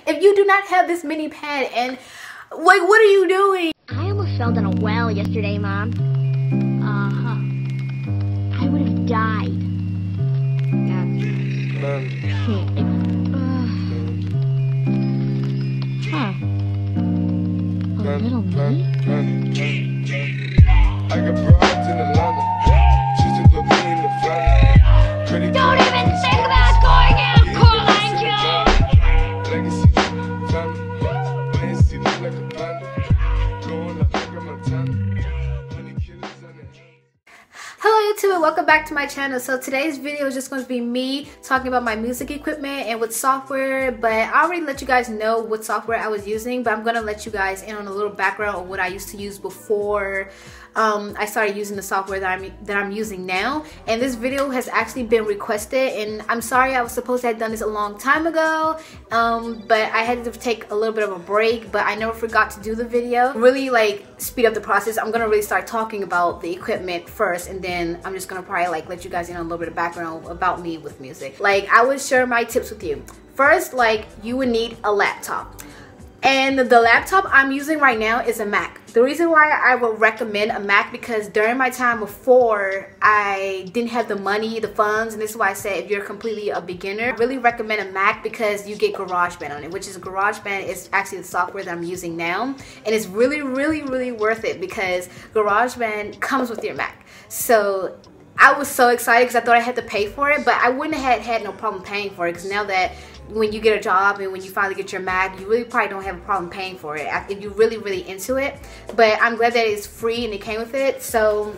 if you do not have this mini pad? And like, what are you doing? I almost fell down a well yesterday, Mom. I would have died. A little me? I got broads in Atlanta. She's a good me in the family. Don't even think about going out, Cool Angel! Legacy family. Legacy look like a panda. Going up like a Montana. Honey killers on it. Hello YouTube and welcome back to my channel. So today's video is just going to be me talking about my music equipment and with software, but I already let you guys know what software I was using, but I'm going to let you guys in on a little background on what I used to use before I started using the software that I'm using now. And this video has actually been requested, and I'm sorry, I was supposed to have done this a long time ago, but I had to take a little bit of a break, but I never forgot to do the video. Really like speed up the process. I'm gonna really start talking about the equipment first, and then I'm just gonna probably like let you guys in on a little bit of background about me with music. Like, I would share my tips with you. First, like, you would need a laptop. And the laptop I'm using right now is a Mac. The reason why I would recommend a Mac, because during my time before, I didn't have the money, the funds, and this is why I said if you're completely a beginner, I really recommend a Mac because you get GarageBand on it, which is GarageBand is actually the software that I'm using now. And it's really, really, really worth it because GarageBand comes with your Mac. So I was so excited because I thought I had to pay for it, but I wouldn't have had no problem paying for it, because now that when you get a job and when you finally get your Mac, you really probably don't have a problem paying for it if you're really, really into it. But I'm glad that it's free and it came with it. So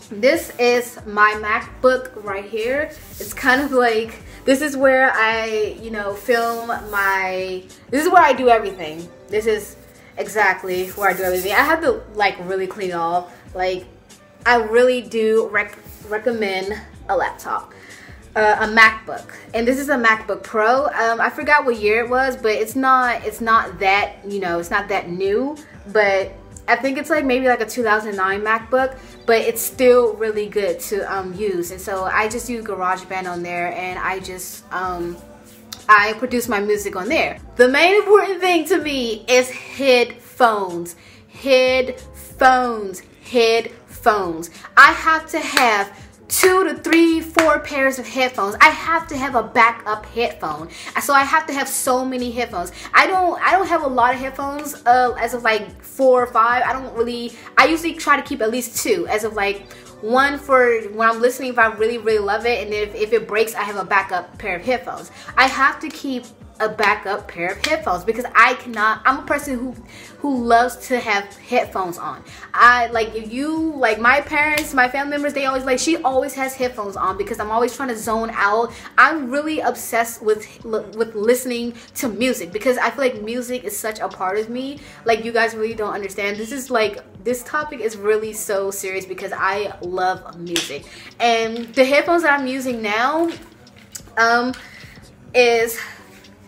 this is my MacBook right here. It's kind of like, this is where I, you know, film my, this is where I do everything. This is exactly where I do everything. I have to like really clean it off. Like, I really do recommend a laptop. A MacBook, and this is a MacBook Pro. I forgot what year it was, but it's not that, you know, it's not that new, but I think it's like maybe like a 2009 MacBook, but it's still really good to use. And so I just use GarageBand on there, and I just I produce my music on there. The main important thing to me is headphones. Headphones. I have to have 2 to 3, 4 pairs of headphones. I have to have a backup headphone. So I have to have so many headphones. I don't have a lot of headphones as of like 4 or 5. I usually try to keep at least 2, as of like one for when I'm listening if I really, really love it, and if it breaks, I have a backup pair of headphones. I have to keep a backup pair of headphones because I'm a person who loves to have headphones on. If you, like my parents, my family members, they always like, she always has headphones on because I'm always trying to zone out. I'm really obsessed with listening to music because I feel like music is such a part of me. Like, you guys really don't understand. This topic is really so serious because I love music. And the headphones that I'm using now is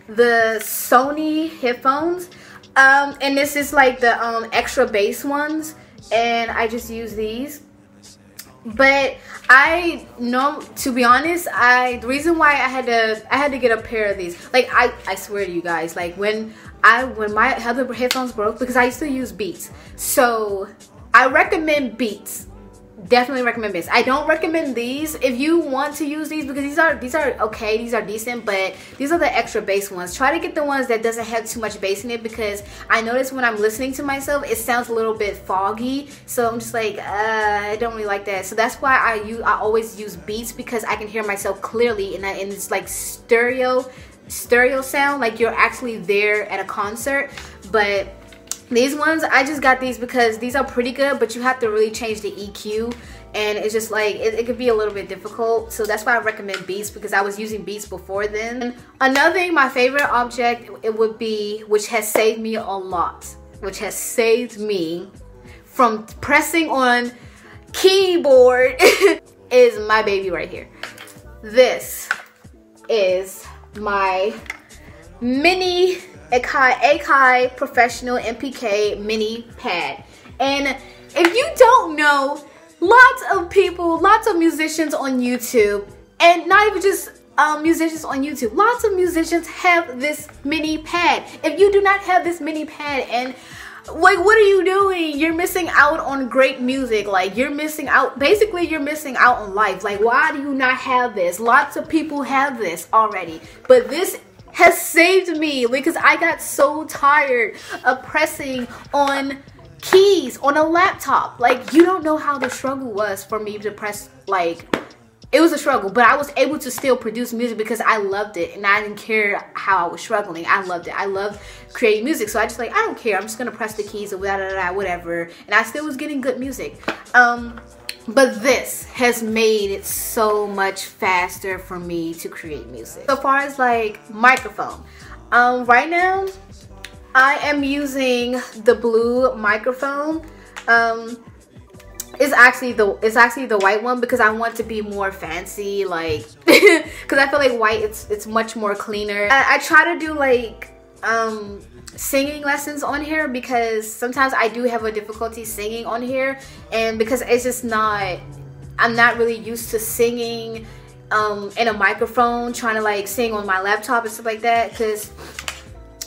the Sony headphones, and this is like the extra bass ones, and I just use these. But I know, to be honest, the reason why I had to get a pair of these, like I swear to you guys, like when my other headphones broke, because I used to use Beats, so I recommend Beats. Definitely recommend this. I don't recommend these if you want to use these, because these are okay, these are decent, but these are the extra bass ones. Try to get the ones that doesn't have too much bass in it, because I notice when I'm listening to myself, it sounds a little bit foggy. So I'm just like, I don't really like that. So that's why I always use Beats, because I can hear myself clearly, and it's like stereo sound, like you're actually there at a concert. But these ones, I just got these because these are pretty good, but you have to really change the EQ, and it's just like, it could be a little bit difficult. So that's why I recommend Beats, because I was using Beats before then. Another thing, my favorite object, it would be, which has saved me a lot, which has saved me from pressing on keyboard, is my baby right here. This is my mini Akai Professional MPK mini pad. And if you don't know, lots of people, lots of musicians on YouTube, and not even just musicians on YouTube. Lots of musicians have this mini pad. If you do not have this mini pad, and like, what are you doing? You're missing out on great music. Like, you're missing out. Basically, you're missing out on life. Like, why do you not have this? Lots of people have this already, but this has saved me because I got so tired of pressing on keys on a laptop. Like, you don't know how the struggle was for me to press, like, it was a struggle, but I was able to still produce music because I loved it and I didn't care how I was struggling. I loved it. I loved creating music, so I just like, I don't care. I'm just gonna press the keys or whatever, and I still was getting good music. But this has made it so much faster for me to create music. So far as like microphone, right now I am using the Blue microphone. It's actually the white one because I want to be more fancy, like because I feel like white it's much more cleaner. I try to do like singing lessons on here because sometimes I do have a difficulty singing on here, and because it's just not, I'm not really used to singing in a microphone, trying to like sing on my laptop and stuff like that, because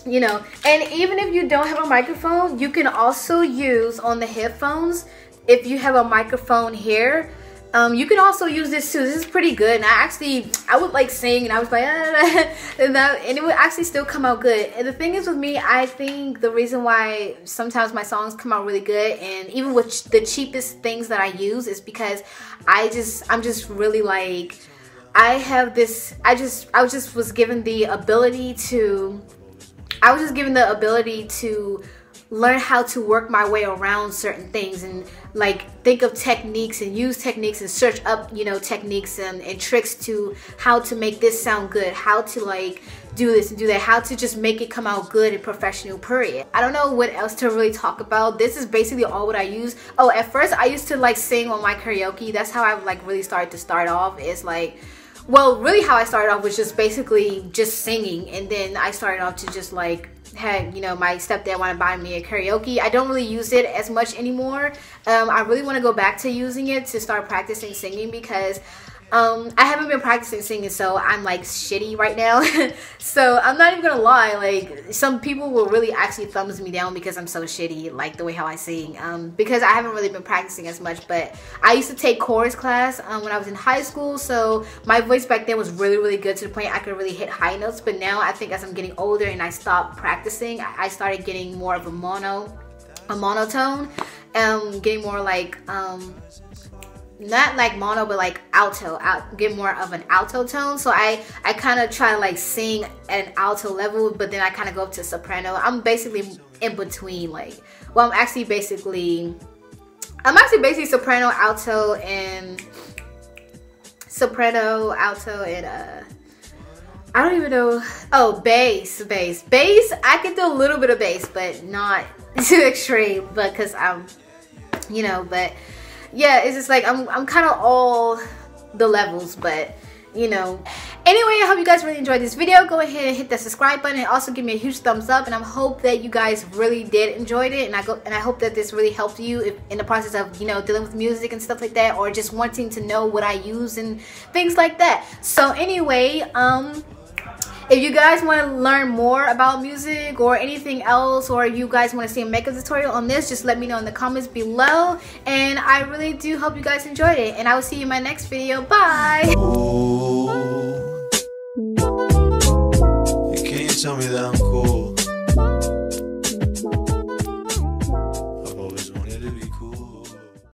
you know. And even if you don't have a microphone, you can also use on the headphones. If you have a microphone here, you can also use this too. This is pretty good, and I would like sing, and I was like, and it would actually still come out good. And the thing is with me, I think the reason why sometimes my songs come out really good, and even with the cheapest things that I use, is because I'm just really like, I was given the ability to learn how to work my way around certain things, and like think of techniques and use techniques and search up, you know, techniques and tricks to how to make this sound good, how to like do this and do that, how to just make it come out good and professional, period. I don't know what else to really talk about. This is basically all what I use. Oh, at first I used to like sing on my karaoke. That's how I like really started to start off. It's like, well, really how I started off was just basically just singing, and then I started off to just like had, you know, my stepdad wanted to buy me a karaoke. I don't really use it as much anymore. I really want to go back to using it to start practicing singing because I haven't been practicing singing, so I'm like shitty right now. So I'm not even gonna lie, like some people will really actually thumbs me down because I'm so shitty, like the way how I sing, because I haven't really been practicing as much. But I used to take chorus class when I was in high school, so my voice back then was really good to the point I could really hit high notes. But now I think as I'm getting older and I stopped practicing, I started getting more of a monotone, getting more like not like mono, but like alto, get more of an alto tone. So I kind of try to like sing at an alto level, but then I kind of go up to soprano. I'm basically in between, like, well, I'm actually basically soprano, alto, and I don't even know. Oh, bass. I can do a little bit of bass, but not too extreme, but because I'm, you know, but yeah, it's just like I'm kind of all the levels, but you know. Anyway, I hope you guys really enjoyed this video. Go ahead and hit that subscribe button and also give me a huge thumbs up, and I hope that you guys really did enjoy it, and I hope that this really helped you in the process of, you know, dealing with music and stuff like that, or just wanting to know what I use and things like that. So anyway, if you guys want to learn more about music or anything else, or you guys want to see a makeup tutorial on this, just let me know in the comments below. And I really do hope you guys enjoyed it, and I will see you in my next video. Bye!